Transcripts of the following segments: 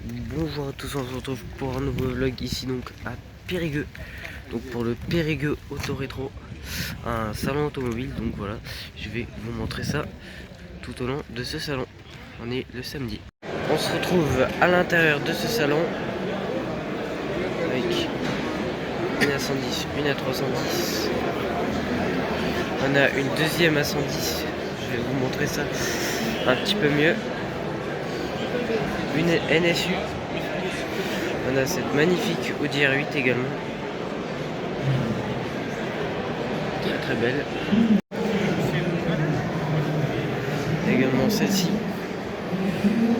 Bonjour à tous, on se retrouve pour un nouveau vlog ici donc à Périgueux. Donc pour le Périgueux Auto Rétro, un salon automobile. Donc voilà, je vais vous montrer ça tout au long de ce salon. On est le samedi. On se retrouve à l'intérieur de ce salon avec une à 110, une à 310. On a une deuxième à 110. Je vais vous montrer ça un petit peu mieux. Une NSU. On a cette magnifique Audi R8 également. Très très belle. Également celle-ci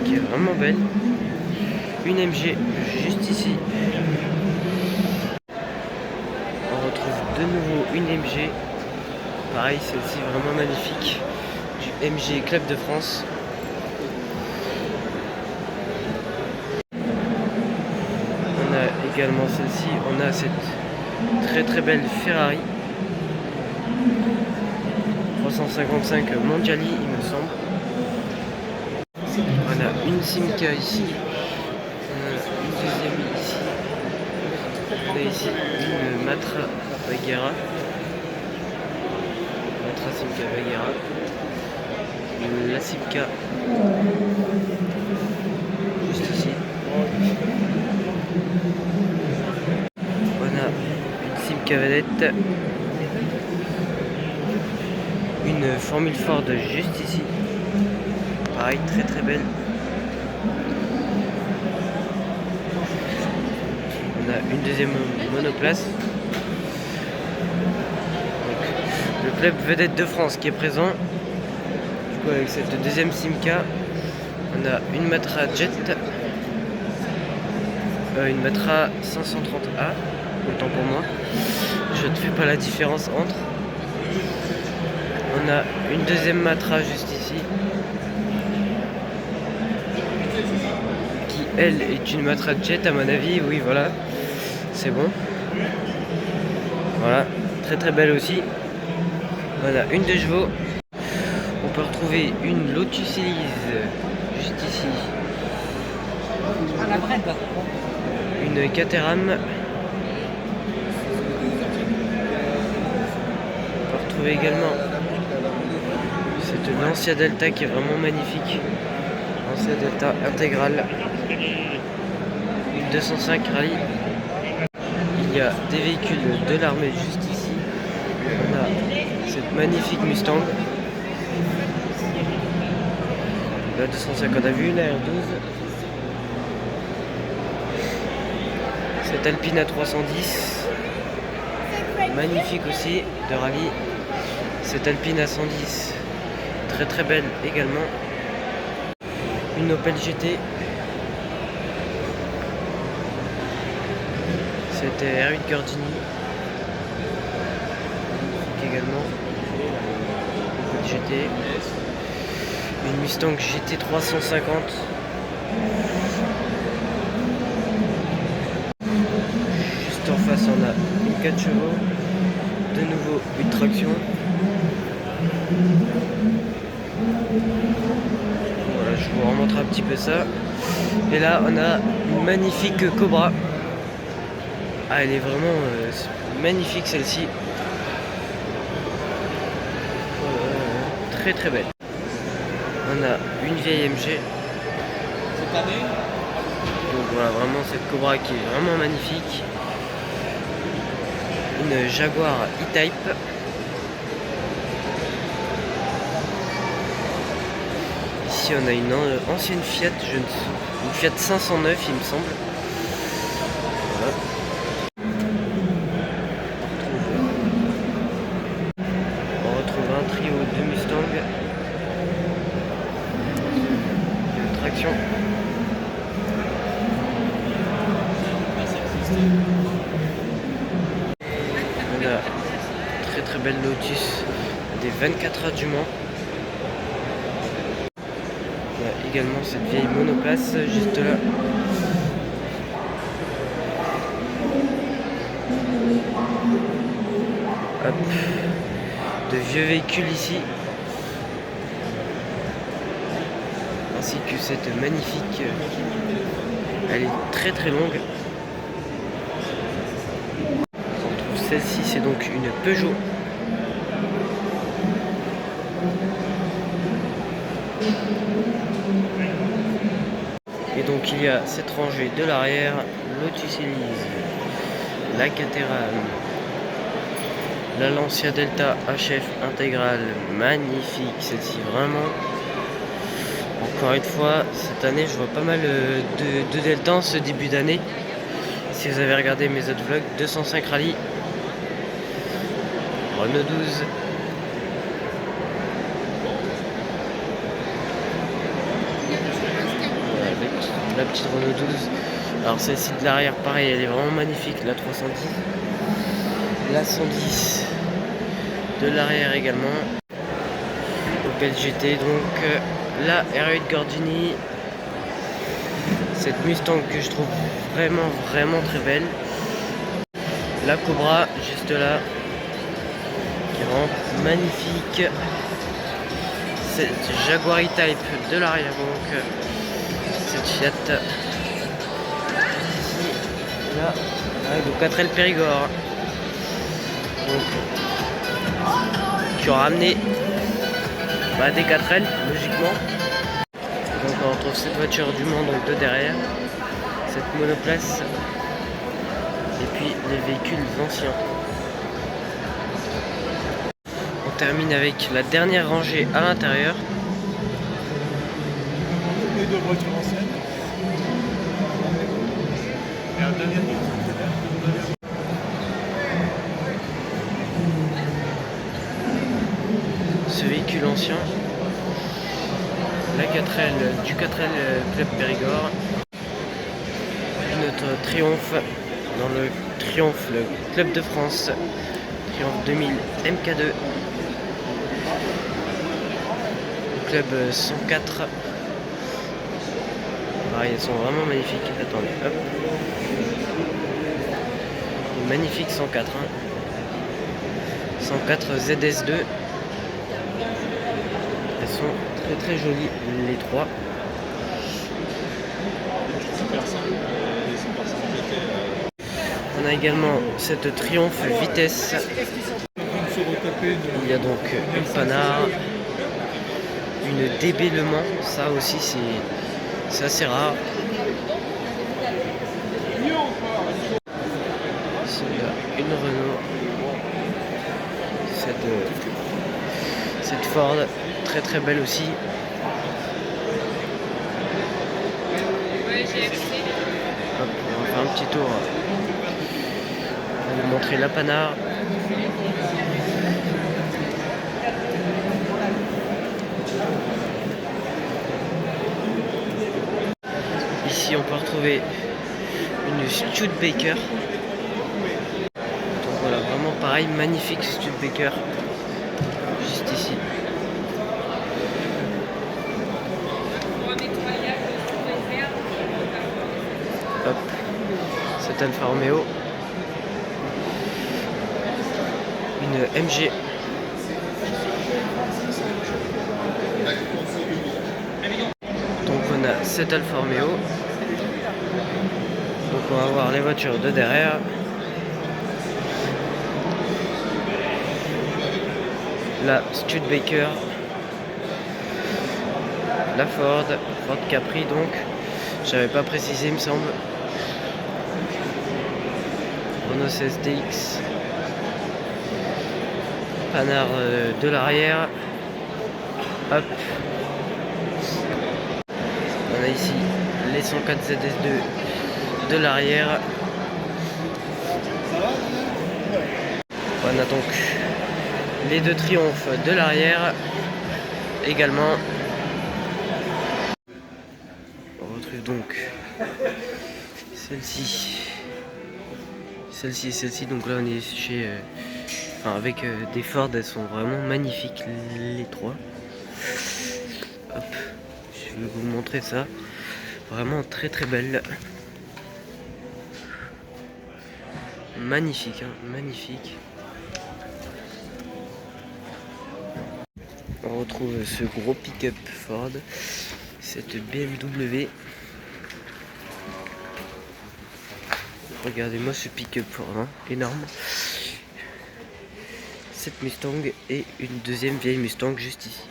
qui est vraiment belle. Une MG juste ici. On retrouve de nouveau une MG. Pareil, celle-ci vraiment magnifique. Du MG Club de France. On a également celle-ci. On a cette très très belle Ferrari 355 Mondiali, il me semble. On a une Simca ici. On a une deuxième ici. On a ici une Matra Bagheera. Matra Simca Bagheera. La Simca juste ici. On a une Simca Vedette. Une Formule Ford juste ici. Pareil, très très belle. On a une deuxième monoplace. Donc, le club vedette de France qui est présent. Du coup, avec cette deuxième Simca, on a une Matra Jet, une Matra 530A, autant pour moi. Je ne fais pas la différence entre. On a une deuxième Matra juste ici, qui elle est une Matra Jet à mon avis. Oui, voilà, c'est bon. Voilà, très très belle aussi. Voilà, une 2 chevaux. On peut retrouver une Lotus Elise juste ici. Une Caterham. On peut retrouver également cette Lancia Delta qui est vraiment magnifique. Lancia Delta intégrale. Une 205 Rallye. Il y a des véhicules de l'armée juste ici. On a cette magnifique Mustang. La 205, on a vu une R12. Cette Alpine A310. Magnifique aussi, de rallye. Cette Alpine A110. Très très belle également. Une Opel GT. Cette R8 Gordini. Également. Opel GT. Une Mustang GT 350. Juste en face, on a une 4 chevaux. De nouveau, une traction. Voilà, je vous remontre un petit peu ça. Et là, on a une magnifique Cobra. Ah, elle est vraiment magnifique celle-ci. Très très belle. On a une vieille MG. Donc voilà, vraiment cette Cobra qui est vraiment magnifique. Une Jaguar E-Type. Ici on a une ancienne Fiat, une Fiat 509 il me semble. Voilà. On retrouve un trio de Mustang. Traction. On a très très belle Lotus des 24 heures du Mans. On a également cette vieille monoplace juste là. Hop. De vieux véhicules ici. Ainsi que cette magnifique Elle est très très longue. On retrouve celle-ci, c'est donc une Peugeot. Et donc il y a cette rangée de l'arrière, Lotus Elise, la Caterham, la Lancia Delta HF intégrale, magnifique celle-ci vraiment. Encore une fois, cette année je vois pas mal de Delta en ce début d'année. Si vous avez regardé mes autres vlogs, 205 rallye, Renault 12. La petite Renault 12. Alors celle-ci de l'arrière, pareil, elle est vraiment magnifique, la 310. La 110 de l'arrière également. Opel GT, donc la R8 Gordini. Cette Mustang que je trouve vraiment très belle. La Cobra, juste là, qui est vraiment magnifique. Cette Jaguar E-Type de l'arrière, donc cette Fiat ici, là, donc 4L Périgord, donc qui ont ramené des 4L logiquement. Donc on retrouve cette voiture du Mans, donc de derrière, cette monoplace, et puis les véhicules anciens. On termine avec la dernière rangée à l'intérieur. Les deux voitures anciennes. Et un dernier. Ce véhicule ancien, la 4L du 4L Club Périgord, notre Triomphe dans le Triomphe, le Club de France, Triomphe 2000 MK2, le Club 104. Pareil, elles sont vraiment magnifiques. Attendez, hop. Une magnifique 104. 104 ZS2. Elles sont très jolies les trois. On a également cette Triomphe vitesse. Il y a donc une Panhard, une DB Le Mans, ça aussi c'est assez rare. Ici il y a une Renault, cette Ford, très belle aussi. Hop, on va faire un petit tour. On va vous montrer la Panhard. Ici on peut retrouver une Studebaker. Donc voilà, vraiment pareil, magnifique Studebaker. Juste ici. Hop, cette Alfa Romeo. Une MG. Donc on a cette Alfa Romeo. Donc on va voir les voitures de derrière. La Studebaker, la Ford Capri, donc j'avais pas précisé il me semble. Renault 16 DX, Panhard de l'arrière. Hop, on a ici les 104 ZS2 de l'arrière. On a donc les deux Triomphes de l'arrière également. On retrouve donc celle-ci. Donc là on est chez avec des Ford, elles sont vraiment magnifiques les trois. Hop, je vais vous montrer ça. Vraiment très belle. Magnifique, hein, magnifique. On retrouve ce gros pick-up Ford, cette BMW. Regardez-moi ce pick-up hein, énorme. Cette Mustang et une deuxième vieille Mustang juste ici.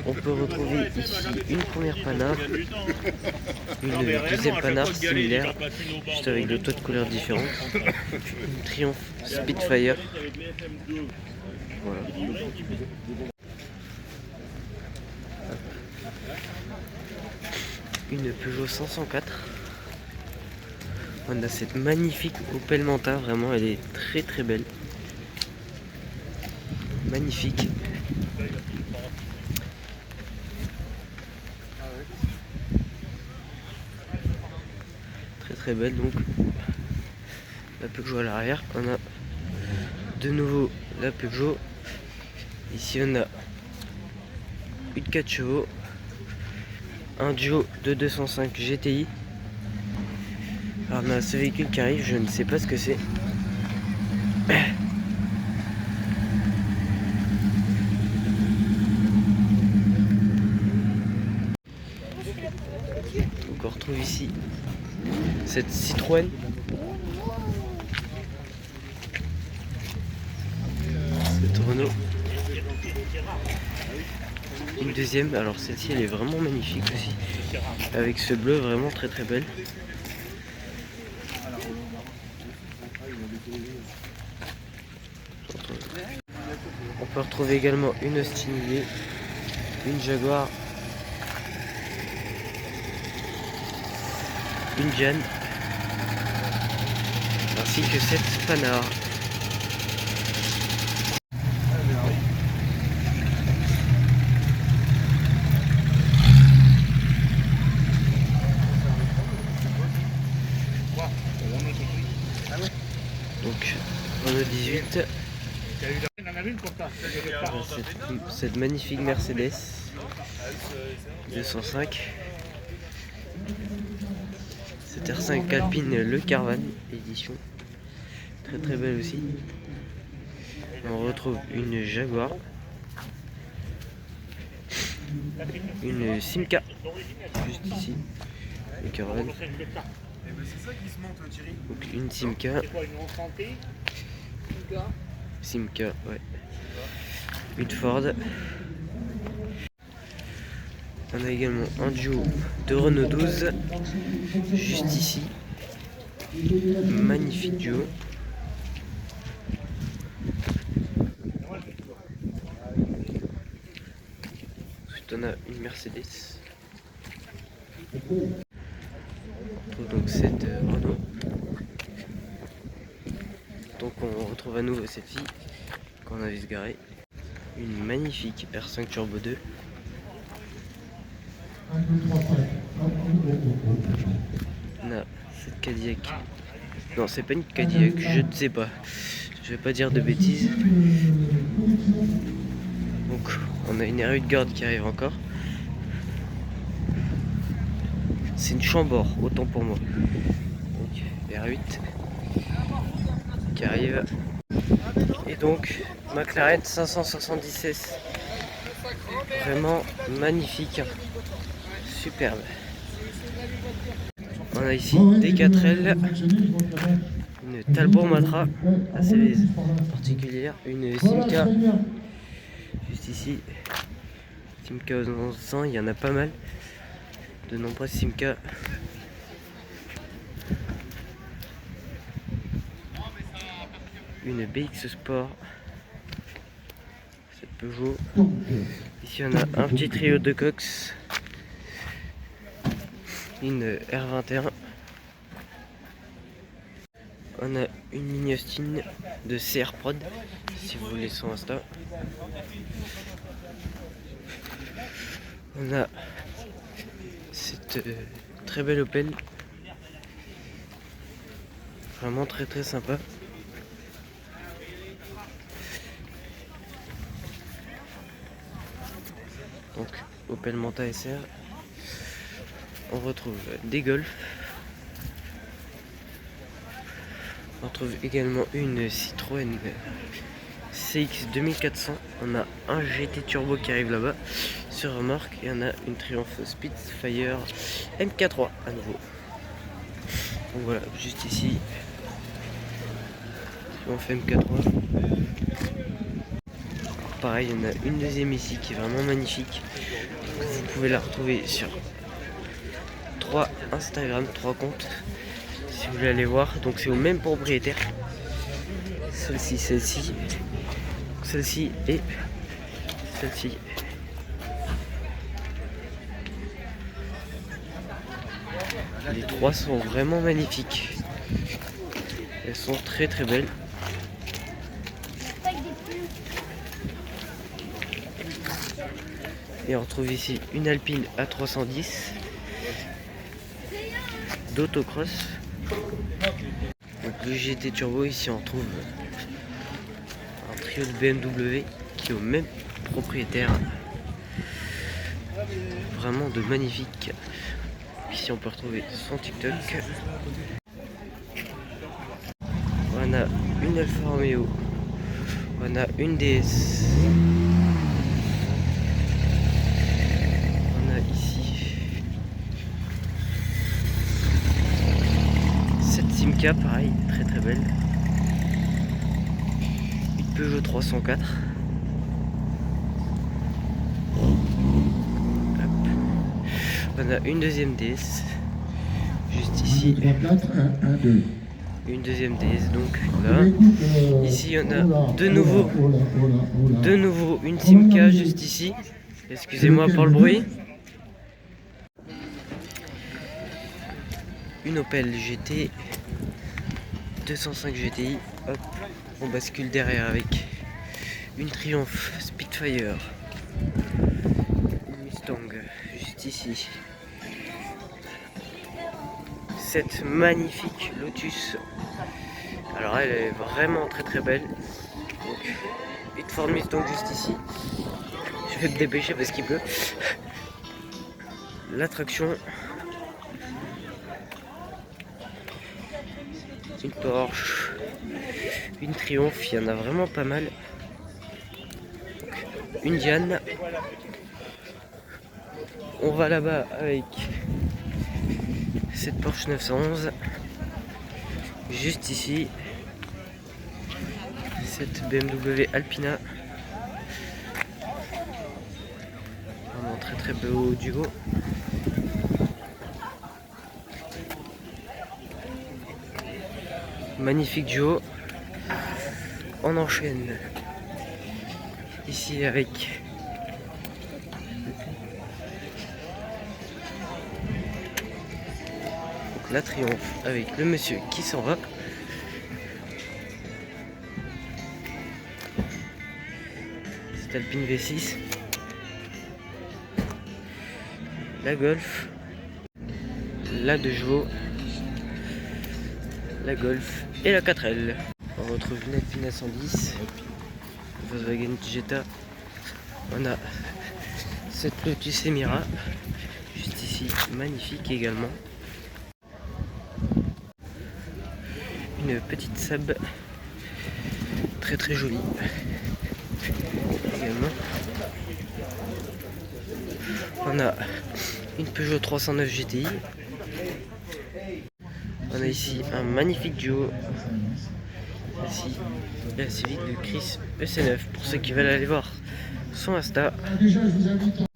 On peut retrouver ici une première Panhard, une deuxième Panhard similaire, juste avec le toit de couleurs différentes, une Triumph Spitfire. Voilà. Une Peugeot 504. On a cette magnifique Opel Manta, vraiment elle est très très belle. Magnifique. Très très belle donc. La Peugeot à l'arrière. On a de nouveau la Peugeot. Ici on a une 4 chevaux. Un duo de 205 GTI. Alors on a ce véhicule qui arrive, je ne sais pas ce que c'est. Donc on retrouve ici cette Citroën. Cette Renault. Une deuxième, alors celle-ci elle est vraiment magnifique aussi. Avec ce bleu vraiment très très belle. On peut retrouver également une Austin, une Jaguar, une Jan, ainsi que cette Panhard. Donc Renault 18. Cette magnifique Mercedes 205. Cette R5 Alpine Le Carvan édition. Très très belle aussi. On retrouve une Jaguar. Une Simca. Juste ici. Le Carvan. Donc une Simca. Simca, ouais. Une Ford. On a également un duo de Renault 12. Juste ici. Magnifique duo. Ensuite on a une Mercedes. On retrouve donc cette Renault. Donc on retrouve à nouveau cette fille qu'on avait se garer. Une magnifique R5 Turbo 2. On a cette Cadillac. Non, c'est pas une Cadillac, je ne sais pas. Je vais pas dire de bêtises. Donc on a une R8 Garde qui arrive encore. C'est une Chambord, autant pour moi. Donc R8 qui arrive. Et donc McLaren 570S. Vraiment magnifique. Superbe. On a ici des 4L. Une Talbot Matra assez particulière. Une Simca. Juste ici. Simca aux 1100, il y en a pas mal. De nombreuses Simca. Une BX Sport. Cette Peugeot. Ici on a un petit trio de Cox. Une R21. On a une mini Austin de CR Prod, si vous voulez son Insta. On a cette très belle Opel. Vraiment très très sympa. Donc Opel Manta SR. On retrouve des Golf. On retrouve également une Citroën CX 2400. On a un GT Turbo qui arrive là-bas sur remorque. Et on a une Triumph Spitfire MK3 à nouveau. Donc voilà, juste ici. On fait M4. Pareil, il y en a une deuxième ici qui est vraiment magnifique. Vous pouvez la retrouver sur 3 Instagram, 3 comptes. Si vous voulez aller voir, donc c'est au même propriétaire. Celle-ci et celle-ci. Les trois sont vraiment magnifiques. Elles sont très très belles. Et on retrouve ici une Alpine A310 d'autocross. Donc le GT Turbo, ici on retrouve un trio de BMW qui est au même propriétaire. Vraiment de magnifiques. Ici on peut retrouver son TikTok. On a une Alfa Romeo. On a une DS. On a ici cette Simca, pareil, très très belle. Une Peugeot 304. On a une deuxième DS juste ici. Une deuxième DS, donc là. Ici on a de nouveau une Simca juste ici. Excusez-moi pour le bruit. Une Opel GT 205 GTI. Hop, on bascule derrière avec une Triumph Spitfire. Une Mustang juste ici. Cette magnifique Lotus. Alors elle est vraiment très très belle. Donc une Ford Mustang juste ici. Je vais me dépêcher parce qu'il pleut. L'attraction. Une Porsche. Une Triumph. Il y en a vraiment pas mal. Une Diane. On va là-bas avec cette Porsche 911. Juste ici, cette BMW Alpina. Vraiment très très beau duo. Magnifique duo. On enchaîne ici avec la Triumph avec le monsieur qui s'en va. Cette Alpine V6. La Golf. La 2 chevaux. La Golf et la 4L. On retrouve une Alpine A110. Volkswagen Jetta. On a cette Lotus Emira. Juste ici, magnifique également. Une petite Saab très très jolie également. On a une Peugeot 309 GTI. On a ici un magnifique duo. Ici la Civic de Chris EC9 pour ceux qui veulent aller voir son Insta.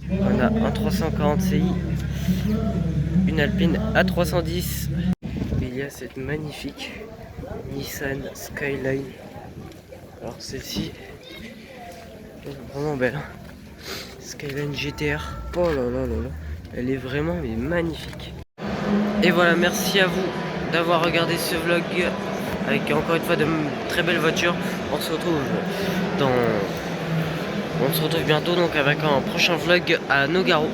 On a un 340 CI, une Alpine A310. Il y a cette magnifique Nissan Skyline. Alors celle-ci est vraiment belle. Skyline GTR. Oh là là là là. Elle est vraiment mais magnifique. Et voilà, merci à vous d'avoir regardé ce vlog avec encore une fois de très belles voitures. On se retrouve bientôt donc avec un prochain vlog à Nogaro.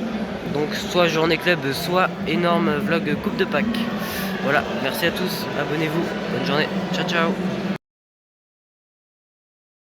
Donc soit journée club, soit énorme vlog coupe de Pâques. Voilà, merci à tous, abonnez-vous, bonne journée, ciao ciao.